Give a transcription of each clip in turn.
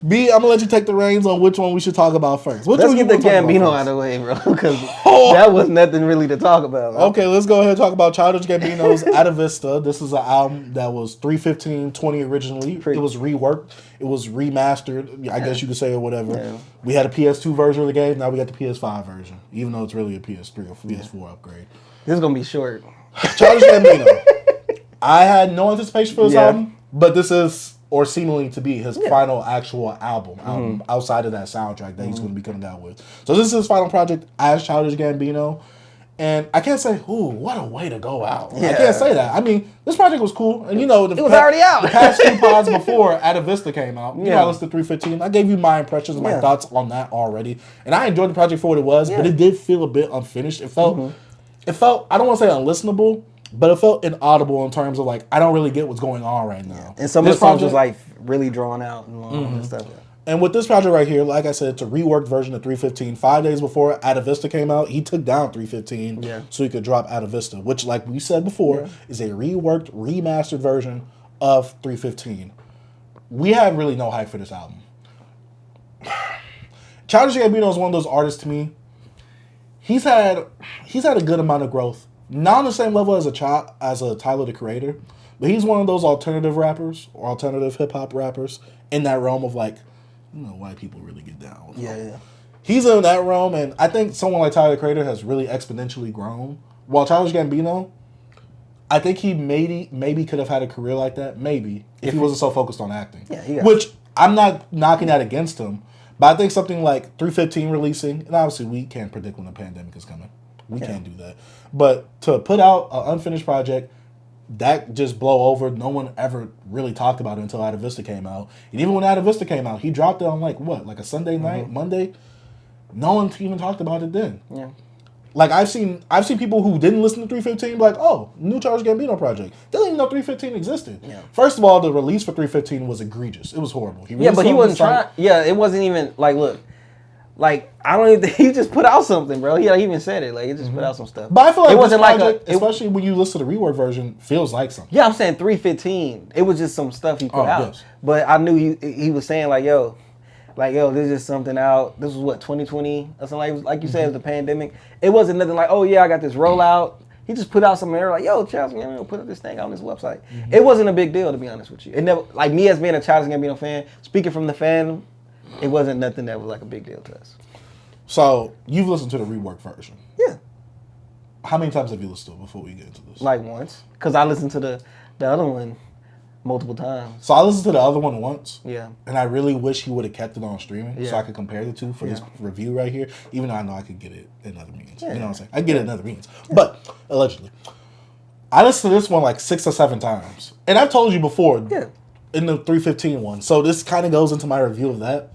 B, I'm gonna let you take the reins on which one we should talk about first. Which Let's one get you the wanna talk about Gambino first? out of the way, bro, because that was nothing really to talk about. Man. Okay, let's go ahead and talk about Childish Gambino's Atavista. This is an album that was 3:15:20 originally. It was reworked. It was remastered. I guess you could say, or whatever. Yeah. We had a PS2 version of the game. Now we got the PS5 version, even though it's really a PS3 or PS4 upgrade. This is going to be short. Childish Gambino. I had no anticipation for this album, but this is, or seemingly to be, his final actual album outside of that soundtrack that he's going to be coming out with. So this is his final project as Childish Gambino. And I can't say, ooh, what a way to go out. Yeah. I can't say that. I mean, this project was cool. And, you know, it was already out. The past two pods before Atavista came out, you know, I listened to 315. I gave you my impressions and my thoughts on that already. And I enjoyed the project for what it was, but it did feel a bit unfinished. It felt, I don't want to say unlistenable, but it felt inaudible in terms of, like, I don't really get what's going on right now. And some of the songs was, like, really drawn out and long and stuff. And with this project right here, like I said, it's a reworked version of 315. 5 days before Atavista came out, he took down 315 so he could drop Atavista, which, like we said before, is a reworked, remastered version of 315. We have really no hype for this album. Childish Gambino is one of those artists to me. He's had a good amount of growth. Not on the same level as a Tyler, the Creator, but he's one of those alternative rappers or alternative hip hop rappers in that realm of, like, you know, white people really get down with him. He's in that realm, and I think someone like Tyler, the Creator, has really exponentially grown. While Childish Gambino, I think he maybe could have had a career like that, maybe, if he wasn't so focused on acting. Which, I'm not knocking that against him, but I think something like 315 releasing, and obviously we can't predict when the pandemic is coming. We can't do that. But to put out an unfinished project, that just blow over. No one ever really talked about it until Atavista came out. And even when Atavista came out, he dropped it on like a Sunday night, Monday. No one even talked about it then. Yeah. Like I've seen people who didn't listen to 315 be like, oh, new Childish Gambino project. They didn't even know 315 existed. Yeah. First of all, the release for 315 was egregious. It was horrible. But he wasn't trying. Yeah, it wasn't even like, look. Like, I don't even think he just put out something, bro. He even said it. Like, he just put out some stuff. But I feel like it wasn't project, like especially when you listen to the rework version, feels like something. Yeah, I'm saying 315. It was just some stuff he put out. Yes. But I knew he was saying like, yo, this is something out. This was what, 2020 or something like you said, the pandemic. It wasn't nothing like, oh yeah, I got this rollout. He just put out something there like, yo, Childish Gambino put up this thing on his website. It wasn't a big deal, to be honest with you. It never, like me as being a Childish Gambino fan, speaking from the fandom, it wasn't nothing that was like a big deal to us. So, you've listened to the rework version. Yeah. How many times have you listened to it before we get into this? Like once. Because I listened to the other one multiple times. So I listened to the other one once. Yeah. And I really wish he would have kept it on streaming so I could compare the two for this review right here. Even though I know I could get it in other means. You know what I'm saying? I get it in other means. But, allegedly. I listened to this one like 6 or 7 times. And I've told you before in the 315 one. So this kind of goes into my review of that.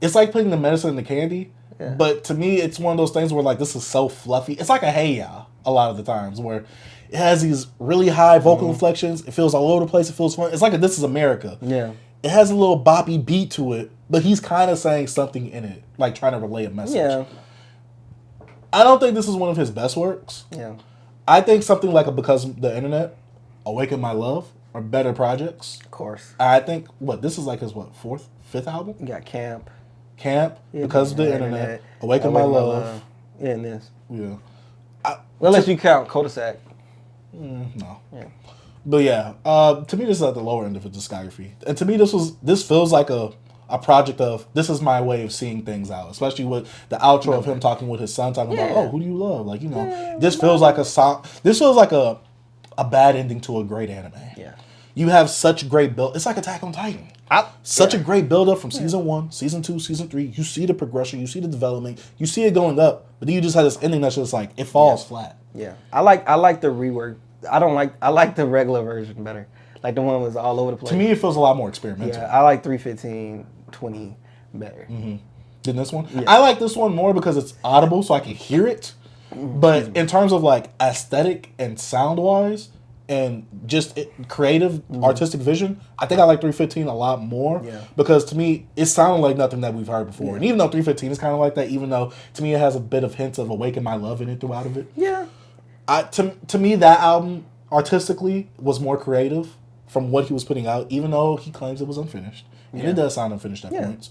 It's like putting the medicine in the candy. Yeah. But to me, it's one of those things where, like, this is so fluffy. It's like a Hey Ya a lot of the times where it has these really high vocal inflections. It feels all over the place. It feels fun. It's like a This Is America. Yeah. It has a little boppy beat to it, but he's kind of saying something in it, like trying to relay a message. Yeah. I don't think this is one of his best works. Yeah. I think something like Because of the Internet, Awaken My Love are better projects. Of course. I think, this is like his, 5th album? You got Camp, Because of the Internet, Awaken My Love. Yeah, and this. Yeah. Unless you count Cul-de-sac. No. Yeah. But yeah, to me this is at the lower end of his discography. And to me this feels like a project of, this is my way of seeing things out. Especially with the outro of him talking with his son, talking about, oh, who do you love? Like, you know, this feels like a song. This feels like a bad ending to a great anime. Yeah. You have such great build. It's like Attack on Titan. Such a great build up from season 1, season 2, season 3. You see the progression, you see the development, you see it going up, but then you just have this ending that's just like it falls flat. Yeah, I like the rework. I like the regular version better. Like the one was all over the place. To me, it feels a lot more experimental. Yeah, I like 315-20 better than this one. Yeah. I like this one more because it's audible, so I can hear it. But in terms of like aesthetic and sound wise, and just creative, artistic vision, I think I like 315 a lot more because to me, it sounded like nothing that we've heard before. Yeah. And even though 315 is kind of like that, even though to me it has a bit of hints of Awaken My Love in it throughout of it. Yeah. To me, that album artistically was more creative from what he was putting out, even though he claims it was unfinished. and it does sound unfinished at points.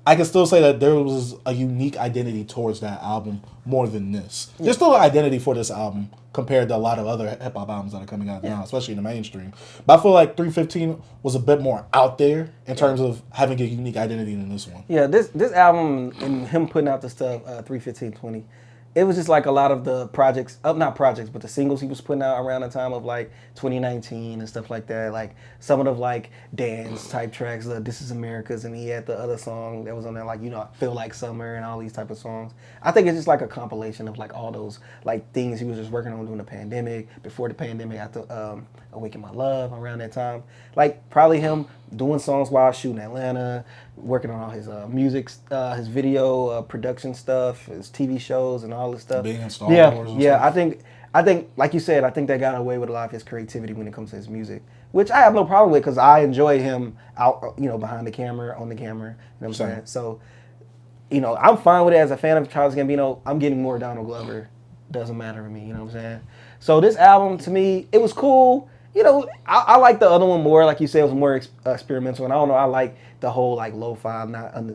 I can still say that there was a unique identity towards that album more than this. There's still an identity for this album compared to a lot of other hip hop albums that are coming out now, especially in the mainstream. But I feel like 315 was a bit more out there in terms of having a unique identity than this one. Yeah, this album and him putting out the stuff 31520. It was just like a lot of the projects, not projects, but the singles he was putting out around the time of like 2019 and stuff like that. Like some of the like dance type tracks, This Is America's, and he had the other song that was on there, like, you know, I Feel Like Summer and all these type of songs. I think it's just like a compilation of like all those like things he was just working on during the pandemic, before the pandemic, after Awaken My Love around that time. Like probably him doing songs while shooting Atlanta, working on all his music, his video production stuff, his TV shows and all this stuff. Being in Star Wars and stuff. stuff. I think, like you said, I think that got away with a lot of his creativity when it comes to his music, which I have no problem with because I enjoy him out, you know, behind the camera, on the camera. You know what I'm saying? So, you know, I'm fine with it as a fan of Childish Gambino. I'm getting more Donald Glover. Doesn't matter to me. You know what I'm saying? So this album, to me, it was cool. You know, I like the other one more. Like you said, it was more experimental. And I don't know, I like the whole like lo-fi,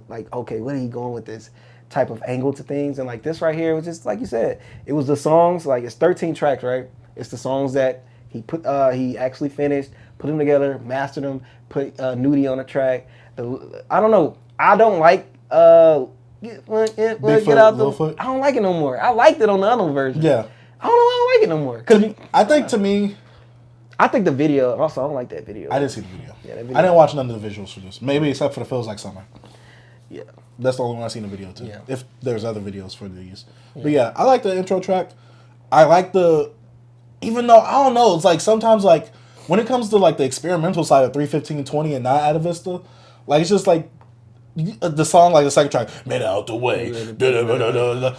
like, okay, where are you going with this type of angle to things? And like this right here was just, like you said, it was the songs, like it's 13 tracks, right? It's the songs that he put, he actually finished, put them together, mastered them, put Nudie on the track. I don't know. I don't like, get out the, Littlefoot? I don't like it no more. I liked it on the other version. Yeah. I don't know why I don't like it no more. Cause I think to me, I think the video, also I don't like that video. I didn't see the video. Yeah, that video. I didn't watch none of the visuals for this. Maybe except for the Feels Like Summer. Yeah. That's the only one I've seen the video to. Yeah. If there's other videos for these. Yeah. But yeah, I like the intro track. I like even though, I don't know, it's like sometimes like, when it comes to like the experimental side of 31520 and not Atavista, like it's just like, the song, like the second track, made out the way.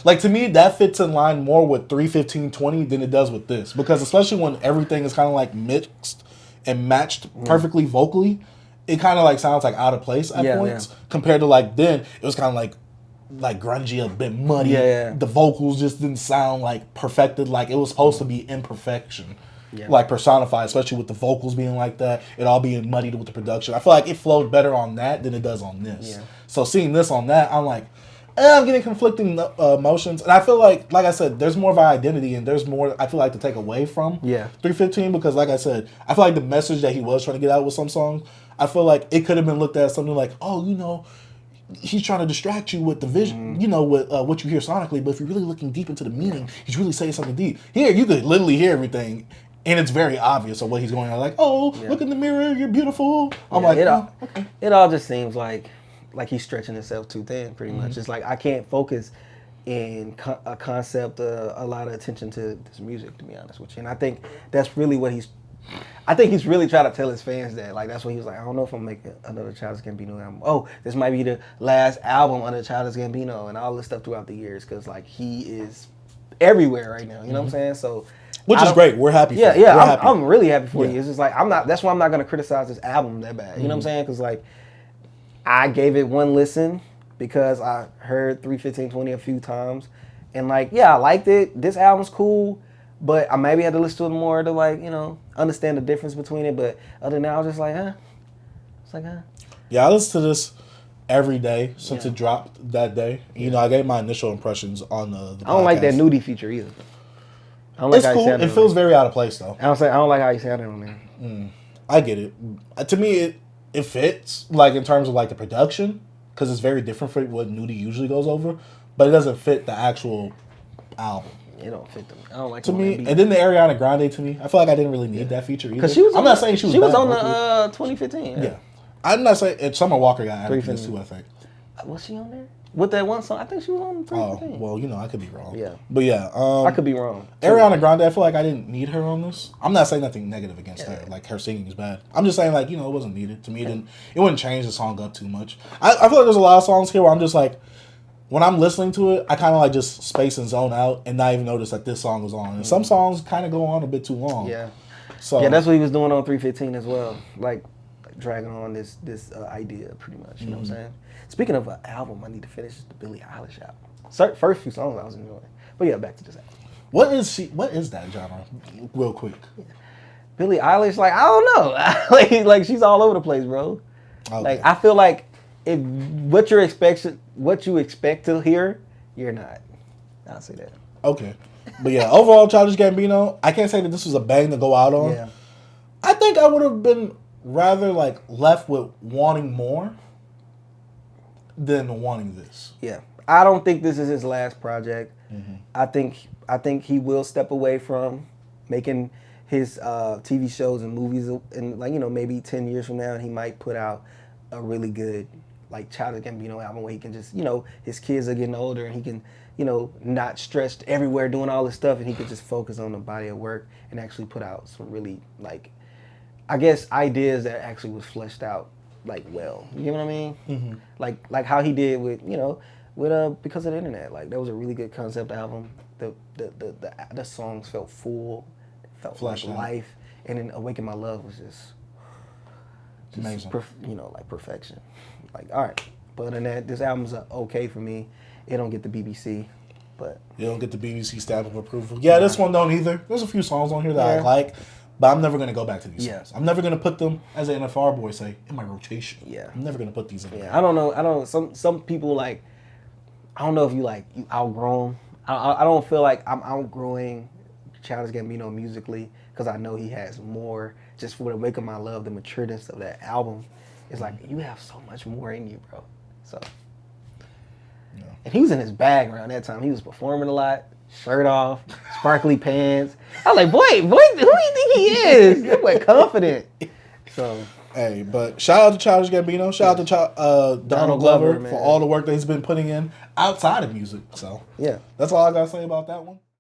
Like to me, that fits in line more with 31520 than it does with this. Because especially when everything is kind of like mixed and matched perfectly vocally, it kind of like sounds like out of place at points. Yeah. Compared to like then, it was kind of like grungy, a bit muddy. Yeah. The vocals just didn't sound like perfected, like it was supposed to be imperfection. Yeah. Like personified, especially with the vocals being like that, it all being muddied with the production. I feel like it flowed better on that than it does on this. Yeah. So seeing this on that, I'm like, I'm getting conflicting emotions. And I feel like I said, there's more of an identity and there's more, I feel like, to take away from 315 because, like I said, I feel like the message that he was trying to get out with some songs, I feel like it could have been looked at as something like, oh, you know, he's trying to distract you with the vision, you know, with what you hear sonically. But if you're really looking deep into the meaning, he's really saying something deep. Here, you could literally hear everything. And it's very obvious of what he's going on. Like, oh, look in the mirror, you're beautiful. I'm like, okay. It all just seems like he's stretching himself too thin, pretty much. It's like I can't focus in a concept, a lot of attention to this music, to be honest with you. And I think that's really what he's really trying to tell his fans that. Like, that's what he was like, I don't know if I'm making another Childish Gambino album. Oh, this might be the last album under Childish Gambino and all this stuff throughout the years because, like, he is everywhere right now. You know what I'm saying? So... Which is great. We're happy for you. Yeah, I'm really happy for you. It's just like, that's why I'm not going to criticize this album that bad. You know what I'm saying? Because, like, I gave it one listen because I heard 31520 a few times. And, like, yeah, I liked it. This album's cool. But I maybe had to listen to it more to, like, you know, understand the difference between it. But other than that, I was just like, It's like, Yeah, I listen to this every day since it dropped that day. You know, I gave my initial impressions on the podcast. I don't like that Nudie feature either. It's cool. It feels very out of place, though. I don't like how you sounded on there. I get it. To me, it fits, like, in terms of, like, the production, because it's very different from what Nudie usually goes over, but it doesn't fit the actual album. It don't fit them. I don't like to me. And then the Ariana Grande, to me, I feel like I didn't really need that feature either. Because I'm not saying she was bad. She was on the 2015. Yeah. I'm not saying... Summer Walker got added to this, too, I think. Was she on there? With that one song, I think she was on 315. Oh, well, you know, I could be wrong. Yeah. But yeah. I could be wrong. Ariana Grande, I feel like I didn't need her on this. I'm not saying nothing negative against her. Like, her singing is bad. I'm just saying, like, you know, it wasn't needed. To me, it wouldn't change the song up too much. I feel like there's a lot of songs here where I'm just like, when I'm listening to it, I kind of like just space and zone out and not even notice that this song was on. And some songs kind of go on a bit too long. Yeah. So yeah, that's what he was doing on 315 as well. Like dragging on this idea pretty much. You know what I'm saying? Speaking of an album, I need to finish the Billie Eilish album. First few songs I was enjoying. But yeah, back to this album. What is that genre? Real quick. Billie Eilish, like, I don't know. like she's all over the place, bro. Okay. Like I feel like if what you expect to hear, you're not. I'll say that. Okay. But yeah, overall, Childish Gambino, I can't say that this was a bang to go out on. Yeah. I think I would have been rather like left with wanting more than wanting this. Yeah. I don't think this is his last project. Mm-hmm. I think he will step away from making his TV shows and movies, and like maybe 10 years from now he might put out a really good like Childish Gambino album where he can just his kids are getting older and he can not stressed everywhere doing all this stuff, and he could just focus on the body of work and actually put out some really like I guess ideas that actually was fleshed out like well. You know what I mean? Mm-hmm. Like how he did with with Because of the Internet. Like that was a really good concept album. The songs felt full, felt Fleshed like out. life, and then Awaken My Love was just Amazing. Like perfection. Like all right, but other than that, this album's okay for me. It don't get the BBC, but You don't get the BBC stamp of approval. Yeah, this one don't either. There's a few songs on here that I Yeah. like, but I'm never gonna go back to these Yeah. songs. I'm never gonna put them, as an NFR boy say, in my rotation. Yeah. I'm never gonna put these in. yeah, I don't know. Some people like. I don't know if you outgrown. I don't feel like I'm outgrowing Childish Gambino musically because I know he has more. Just for the Awaken My Love, the matureness of that album, it's like you have so much more in you, bro. So, Yeah. and he was in his bag around that time. He was performing a lot, shirt off, sparkly pants. I was like, boy, who do you think he is? That boy confident. So. Hey, but shout out to Childish Gambino. Shout out to Donald Glover man. for all the work that he's been putting in outside of music. So Yeah. that's all I gotta say about that one.